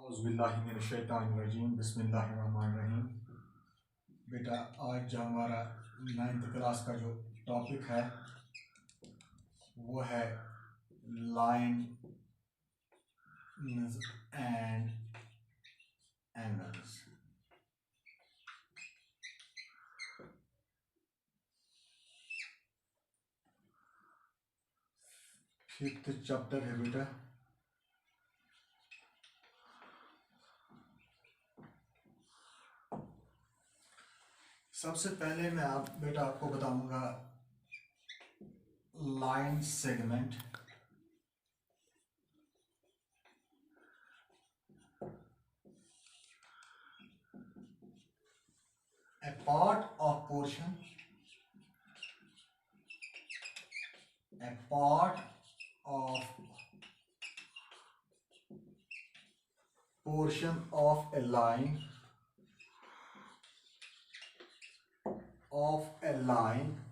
औज़ुबिल्लाहिमिनश्शैतानिर्रजीम बिस्मिल्लाहिर्रहमानिर्रहीम। बेटा आज जो हमारा 9th क्लास का जो टॉपिक है वो है lines and angles. Fifth chapter है बेटा। सबसे पहले मैं बेटा आपको बताऊंगा line segment. A part of portion, a part of portion of a line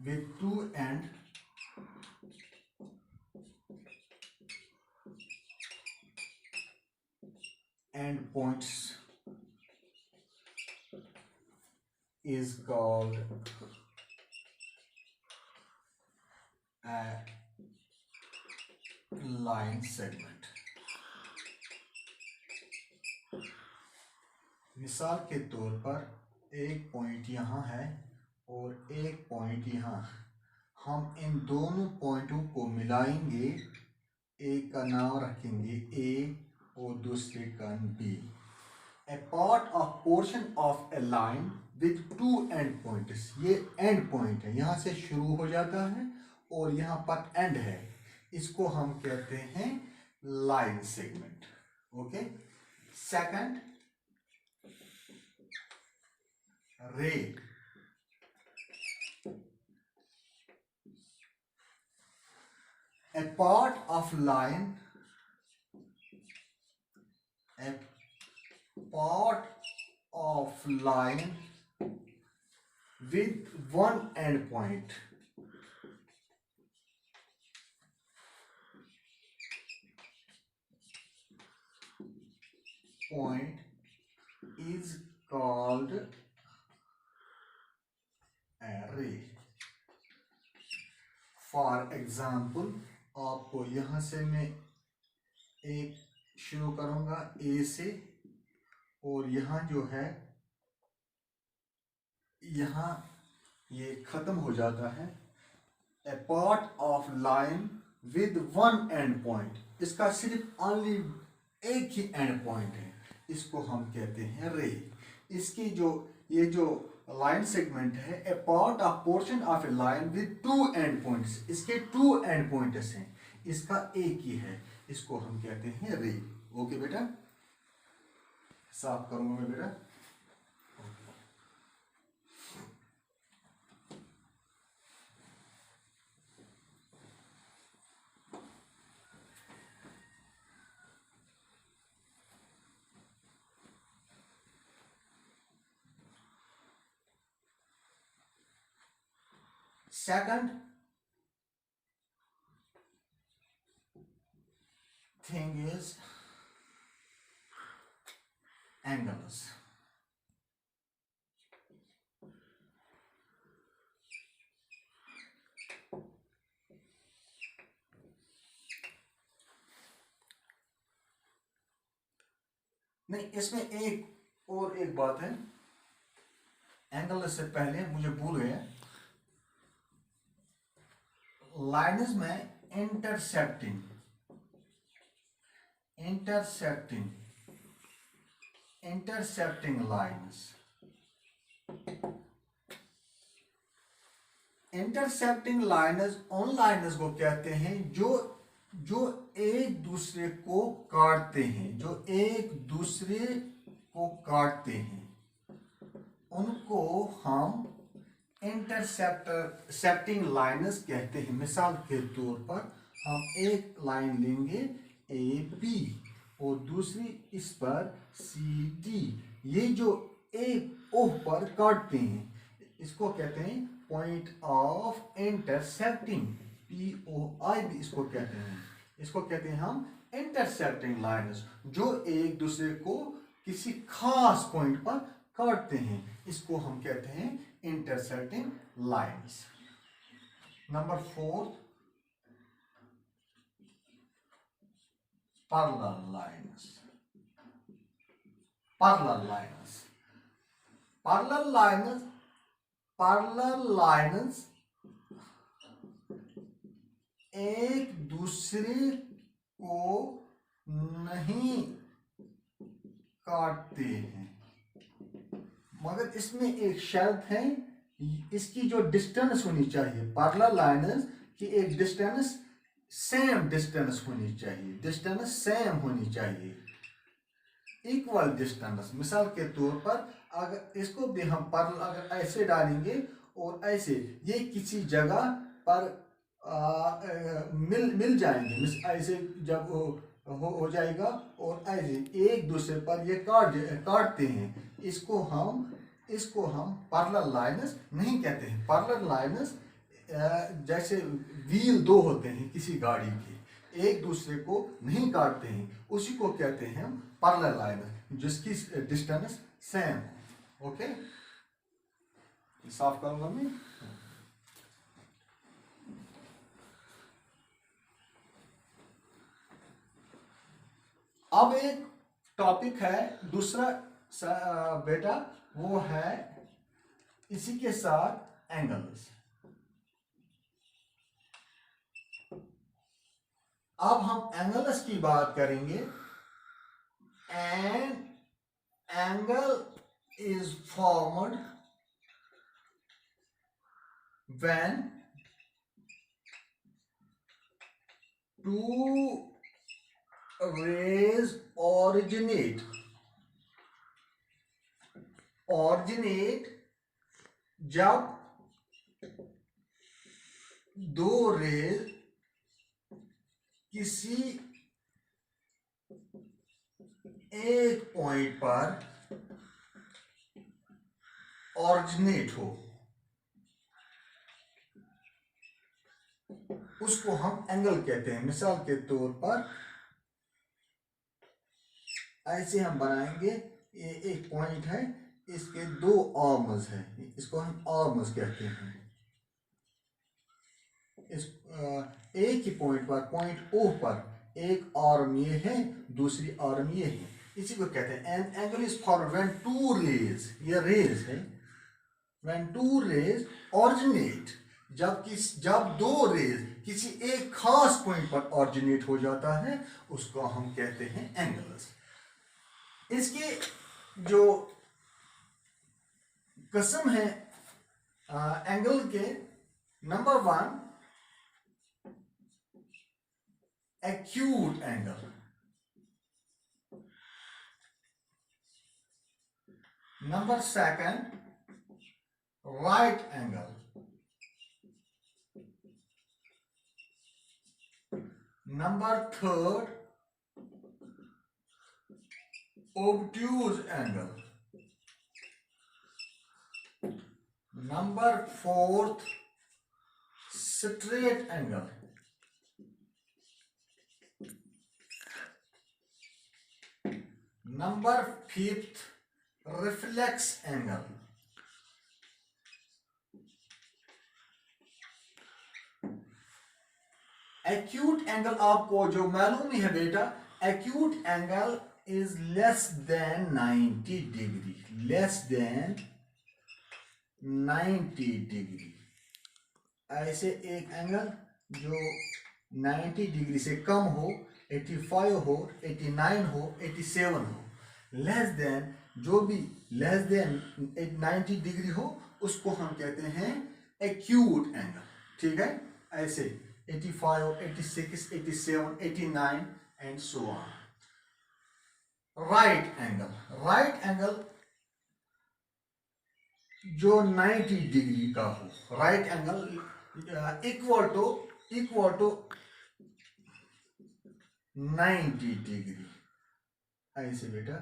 with two end points is called a line segment। मिसाल के तौर पर एक पॉइंट यहाँ है और एक पॉइंट यहाँ। हम इन दोनों पॉइंटों को मिलाएंगे, एक का नाम रखेंगे ए और दूसरे का B. A part of portion of a line with two end points, ये end point है, यहाँ से शुरू हो जाता है और यहाँ पर end है, इसको हम कहते हैं line segment। ओके। सेकंड, रे। A part of line, a part of line with one end point is called a ray। For example, आपको यहाँ से मैं एक शुरू करूँगा ए से और यहाँ जो है यहाँ ये ख़त्म हो जाता है। A part of line with one end point, इसका सिर्फ ओनली एक ही एंड पॉइंट है, इसको हम कहते हैं रे। इसकी जो ये जो लाइन सेगमेंट है, a part of portion of a line with two end points, इसके टू एंड पॉइंट्स हैं, इसका एक ही है, इसको हम कहते हैं रे। ओके बेटा, साफ करूंगा मैं बेटा। Second thing is angles। नहीं, इसमें एक बात है, एंगल से पहले मुझे भूल गया। लाइन्स में इंटरसेक्टिंग लाइन्स, इंटरसेक्टिंग लाइन्स उन लाइन्स को कहते हैं जो एक दूसरे को काटते हैं, उनको हम इंटरसेक्टिंग लाइन्स कहते हैं। मिसाल के तौर पर हम एक लाइन लेंगे ए बी और दूसरी इस पर सी डी, ये जो एक ओ पर काटते हैं, इसको कहते हैं पॉइंट ऑफ इंटरसेक्टिंग, POI भी इसको कहते हैं, हम इंटरसेक्टिंग लाइन्स जो एक दूसरे को किसी खास पॉइंट पर काटते हैं, इसको हम कहते हैं intersecting lines. Number 4 parallel lines। parallel lines parallel lines parallel lines एक दूसरे को नहीं काटते हैं, मगर इसमें एक शर्त है, इसकी जो डिस्टेंस होनी चाहिए पैरेलल लाइन्स की एक डिस्टेंस सेम डिस्टेंस होनी चाहिए, डिस्टेंस सेम होनी चाहिए, इक्वल डिस्टेंस। मिसाल के तौर पर अगर इसको भी हम पैरेलल अगर ऐसे डालेंगे और ऐसे, ये किसी जगह पर मिल जाएंगे, ऐसे जब हो जाएगा और ऐसे एक दूसरे पर ये काटते हैं, इसको हम पैरेलल लाइन्स नहीं कहते हैं। पैरेलल लाइन्स जैसे व्हील दो होते हैं किसी गाड़ी के, एक दूसरे को नहीं काटते हैं, उसी को कहते हैं हम पैरेलल लाइन्स जिसकी डिस्टेंस सेम हो। ओके, साफ करूंगा मैं। अब एक टॉपिक है दूसरा बेटा, वो है इसी के साथ एंगल्स। अब हम एंगल्स की बात करेंगे। An angle is formed when two rays originate जब दो रेज किसी एक पॉइंट पर ऑरिजिनेट हो, उसको हम एंगल कहते हैं। मिसाल के तौर पर ऐसे हम बनाएंगे, ये एक पॉइंट है, इसके दो आर्म्स हैं, इसको हम आर्म्स कहते हैं। इस एक ही पॉइंट पर, पॉइंट ओ पर एक आर्म ये है, दूसरी आर्म ये है, इसी को कहते हैं an angle is formed when two rays, ये रेज है, व्हेन टू रेज ऑरिजिनेट, जब दो रेज किसी एक खास पॉइंट पर ऑरिजिनेट हो जाता है, उसको हम कहते हैं एंगल्स। इसके जो किस्म है एंगल के, number 1 acute angle, number 2 right angle, number 3 obtuse angle, number 4 straight angle, number 5 reflex angle, acute angle आपको जो मालूम ही है बेटा, acute angle is less than 90 degree, less than 90 degree। ऐसे एक एंगल जो 90 डिग्री से कम हो, 85 हो, 89 हो, 87 हो, लेस देन, जो भी लेस देन 90 डिग्री हो, उसको हम कहते हैं एक्यूट एंगल। ठीक है, ऐसे 85, 86, 87, 89 and so on. Right angle जो 90 डिग्री का हो, right angle equal to 90 degree. ऐसे बेटा,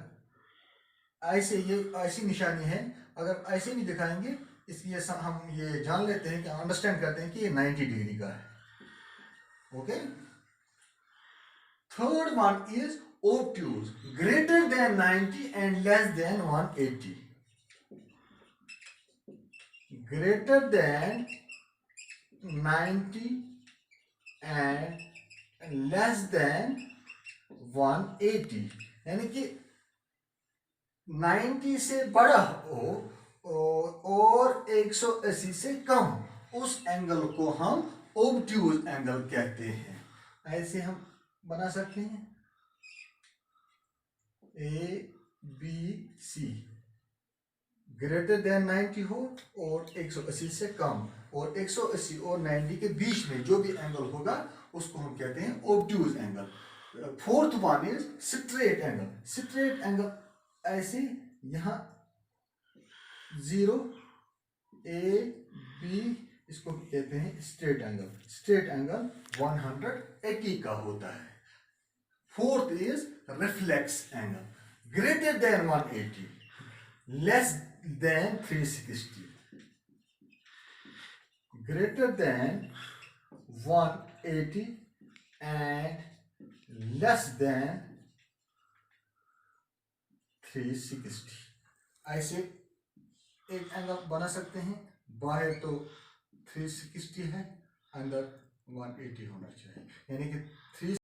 ऐसे ये ऐसी निशानी है, अगर ऐसे भी दिखाएंगे, इसलिए हम ये जान लेते हैं कि अंडरस्टैंड करते हैं कि ये 90 डिग्री का है। Okay, Third one is obtuse, greater than 90 and less than 180. Greater than 90 and less than 180, यानी कि 90 से बड़ा हो और 180 से कम, उस एंगल को हम ऑब्ट्यूज एंगल कहते हैं। ऐसे हम बना सकते हैं ABC, ग्रेटर देन 90 हो और 180 से कम, और 180 और 90 के बीच में जो भी एंगल होगा उसको हम कहते हैं obtuse angle. Fourth one is straight angle. Straight angle ऐसे, यहाँ 0 AB, इसको कहते हैं स्ट्रेट एंगल। स्ट्रेट एंगल 180 का होता है। Fourth is reflex angle, greater than 180, less than 360, greater than 180 and less than 360। ऐसे एक एंगल बना सकते हैं। बाहर तो 360 है, अंदर 180 होना चाहिए, यानी कि 3